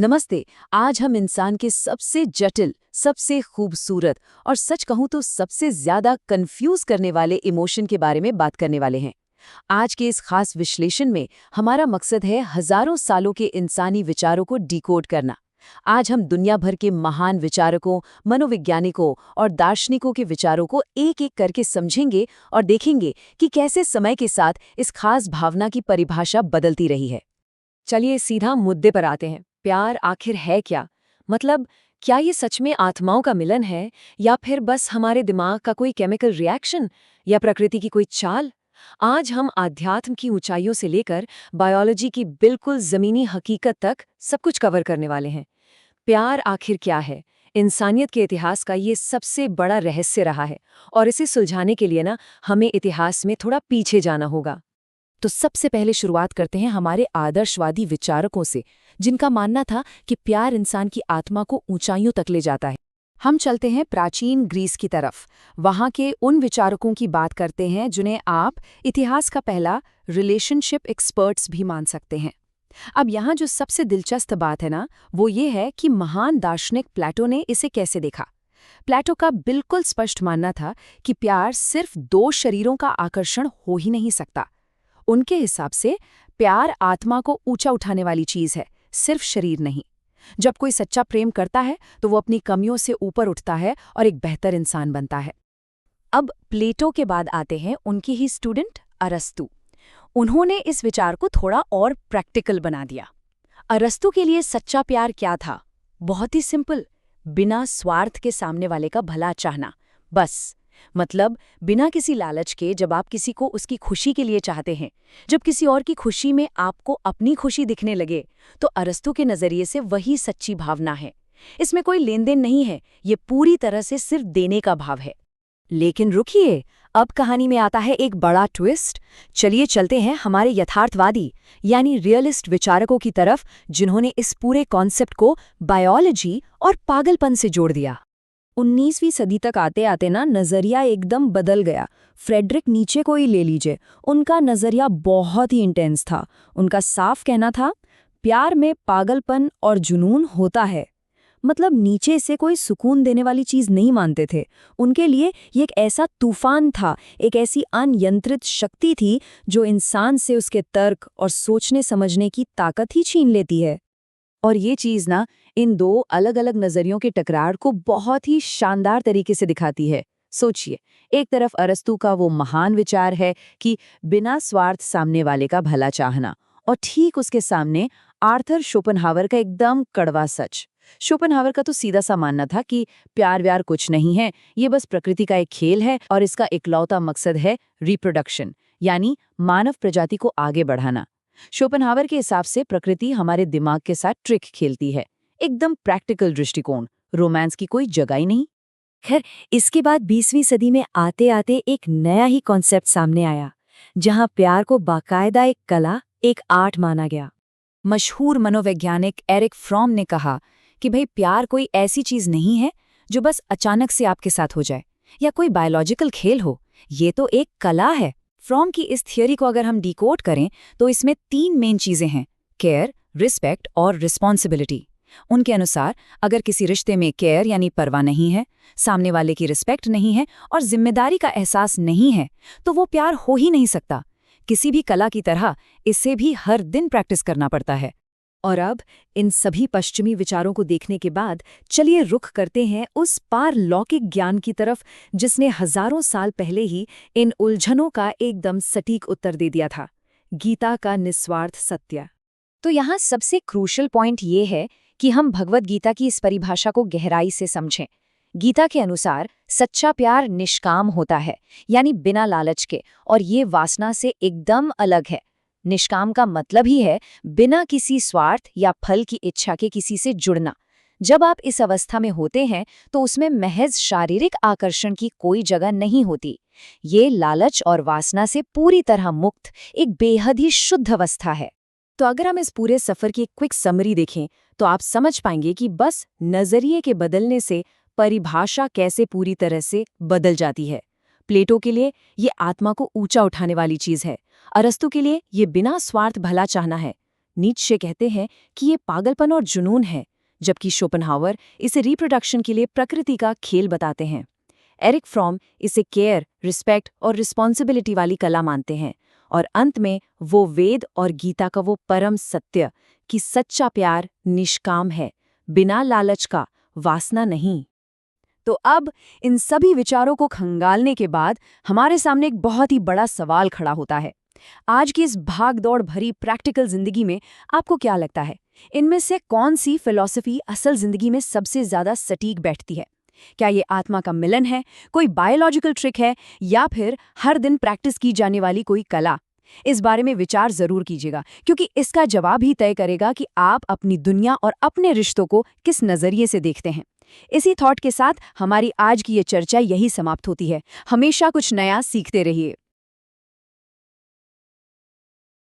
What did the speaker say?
नमस्ते। आज हम इंसान के सबसे जटिल, सबसे खूबसूरत और सच कहूं तो सबसे ज्यादा कंफ्यूज करने वाले इमोशन के बारे में बात करने वाले हैं। आज के इस खास विश्लेषण में हमारा मकसद है हजारों सालों के इंसानी विचारों को डिकोड करना। आज हम दुनिया भर के महान विचारकों, मनोवैज्ञानिकों और दार्शनिकों के विचारों को एक एक करके समझेंगे और देखेंगे कि कैसे समय के साथ इस खास भावना की परिभाषा बदलती रही है। चलिए सीधा मुद्दे पर आते हैं। प्यार आखिर है क्या? मतलब क्या ये सच में आत्माओं का मिलन है, या फिर बस हमारे दिमाग का कोई केमिकल रिएक्शन, या प्रकृति की कोई चाल? आज हम आध्यात्म की ऊंचाइयों से लेकर बायोलॉजी की बिल्कुल जमीनी हकीकत तक सब कुछ कवर करने वाले हैं। प्यार आखिर क्या है? इंसानियत के इतिहास का ये सबसे बड़ा रहस्य रहा है, और इसे सुलझाने के लिए हमें इतिहास में थोड़ा पीछे जाना होगा। तो सबसे पहले शुरुआत करते हैं हमारे आदर्शवादी विचारकों से, जिनका मानना था कि प्यार इंसान की आत्मा को ऊंचाइयों तक ले जाता है। हम चलते हैं प्राचीन ग्रीस की तरफ। वहां के उन विचारकों की बात करते हैं जिन्हें आप इतिहास का पहला रिलेशनशिप एक्सपर्ट्स भी मान सकते हैं। अब यहाँ जो सबसे दिलचस्प बात है वो ये है कि महान दार्शनिक प्लेटो ने इसे कैसे देखा। प्लेटो का बिल्कुल स्पष्ट मानना था कि प्यार सिर्फ दो शरीरों का आकर्षण हो ही नहीं सकता। उनके हिसाब से प्यार आत्मा को ऊंचा उठाने वाली चीज है, सिर्फ शरीर नहीं। जब कोई सच्चा प्रेम करता है तो वो अपनी कमियों से ऊपर उठता है और एक बेहतर इंसान बनता है। अब प्लेटो के बाद आते हैं उनकी ही स्टूडेंट अरस्तू। उन्होंने इस विचार को थोड़ा और प्रैक्टिकल बना दिया। अरस्तू के लिए सच्चा प्यार क्या था? बहुत ही सिंपल, बिना स्वार्थ के सामने वाले का भला चाहना, बस। मतलब बिना किसी लालच के जब आप किसी को उसकी खुशी के लिए चाहते हैं, जब किसी और की खुशी में आपको अपनी खुशी दिखने लगे, तो अरस्तू के नजरिए से वही सच्ची भावना है। इसमें कोई लेन देन नहीं है, ये पूरी तरह से सिर्फ देने का भाव है। लेकिन रुकिए, अब कहानी में आता है एक बड़ा ट्विस्ट। चलिए चलते हैं हमारे यथार्थवादी यानी रियलिस्ट विचारकों की तरफ, जिन्होंने इस पूरे कॉन्सेप्ट को बायोलॉजी और पागलपन से जोड़ दिया। 19वीं सदी तक आते आते नजरिया एकदम बदल गया। फ्रेडरिक नीचे को ही ले लीजिए, उनका नजरिया बहुत ही इंटेंस था। उनका साफ कहना था, प्यार में पागलपन और जुनून होता है। मतलब नीचे से कोई सुकून देने वाली चीज नहीं मानते थे। उनके लिए ये एक ऐसा तूफान था, एक ऐसी अनियंत्रित शक्ति थी जो इंसान से उसके तर्क और सोचने समझने की ताकत ही छीन लेती है। और ये चीज इन दो अलग अलग नजरियों के टकरार को बहुत ही शानदार तरीके से दिखाती है। सोचिए, एक तरफ अरस्तू का वो महान विचार है कि बिना स्वार्थ सामने वाले का भला चाहना, और ठीक उसके सामने आर्थर शोपेनहावर का एकदम कड़वा सच। शोपेनहावर का तो सीधा सा मानना था कि प्यार व्यार कुछ नहीं है, ये बस प्रकृति का एक खेल है और इसका इकलौता मकसद है रिप्रोडक्शन, यानी मानव प्रजाति को आगे बढ़ाना। शोपेनहावर के हिसाब से प्रकृति हमारे दिमाग के साथ ट्रिक खेलती है। एकदम प्रैक्टिकल दृष्टिकोण, रोमांस की कोई जगह ही नहीं। खैर, इसके बाद 20वीं सदी में आते आते एक नया ही कॉन्सेप्ट सामने आया, जहां प्यार को बाकायदा एक कला, एक आर्ट माना गया। मशहूर मनोवैज्ञानिक एरिक फ्रॉम ने कहा कि भाई, प्यार कोई ऐसी चीज नहीं है जो बस अचानक से आपके साथ हो जाए, या कोई बायोलॉजिकल खेल हो। ये तो एक कला है। फ्रॉम की इस थियोरी को अगर हम डिकोड करें तो इसमें 3 मेन चीजें हैं: केयर, रिस्पेक्ट और रिस्पॉन्सिबिलिटी। उनके अनुसार अगर किसी रिश्ते में केयर यानी परवाह नहीं है, सामने वाले की रिस्पेक्ट नहीं है और जिम्मेदारी का एहसास नहीं है, तो वो प्यार हो ही नहीं सकता। किसी भी कला की तरह इसे भी हर दिन प्रैक्टिस करना पड़ता है। और अब इन सभी पश्चिमी विचारों को देखने के बाद चलिए रुख करते हैं उस पारलौकिक ज्ञान की तरफ, जिसने हजारों साल पहले ही इन उलझनों का एकदम सटीक उत्तर दे दिया था। गीता का निस्वार्थ सत्य। तो यहाँ सबसे क्रूशल पॉइंट ये है कि हम भगवद गीता की इस परिभाषा को गहराई से समझें। गीता के अनुसार सच्चा प्यार निष्काम होता है, यानी बिना लालच के, और ये वासना से एकदम अलग है। निष्काम का मतलब ही है बिना किसी स्वार्थ या फल की इच्छा के किसी से जुड़ना। जब आप इस अवस्था में होते हैं तो उसमें महज शारीरिक आकर्षण की कोई जगह नहीं होती। ये लालच और वासना से पूरी तरह मुक्त एक बेहद ही शुद्ध अवस्था है। तो अगर हम इस पूरे सफर की एक क्विक समरी देखें तो आप समझ पाएंगे कि बस नजरिए के बदलने से परिभाषा कैसे पूरी तरह से बदल जाती है। प्लेटो के लिए ये आत्मा को ऊंचा उठाने वाली चीज है, अरस्तु के लिए ये बिना स्वार्थ भला चाहना है, नीत्शे कहते हैं कि ये पागलपन और जुनून है, जबकि शोपेनहावर इसे रिप्रोडक्शन के लिए प्रकृति का खेल बताते हैं। एरिक फ्रॉम इसे केयर, रिस्पेक्ट और रिस्पॉन्सिबिलिटी वाली कला मानते हैं, और अंत में वो वेद और गीता का वो परम सत्य कि सच्चा प्यार निष्काम है, बिना लालच का, वासना नहीं। तो अब इन सभी विचारों को खंगालने के बाद हमारे सामने एक बहुत ही बड़ा सवाल खड़ा होता है। आज की इस भाग-दौड़ भरी प्रैक्टिकल जिंदगी में आपको क्या लगता है, इनमें से कौन सी फिलॉसफी असल जिंदगी में सबसे ज्यादा सटीक बैठती है? क्या ये आत्मा का मिलन है, कोई बायोलॉजिकल ट्रिक है, या फिर हर दिन प्रैक्टिस की जाने वाली कोई कला? इस बारे में विचार जरूर कीजिएगा, क्योंकि इसका जवाब ही तय करेगा कि आप अपनी दुनिया और अपने रिश्तों को किस नजरिए से देखते हैं। इसी थॉट के साथ हमारी आज की ये चर्चा यही समाप्त होती है। हमेशा कुछ नया सीखते रहिए।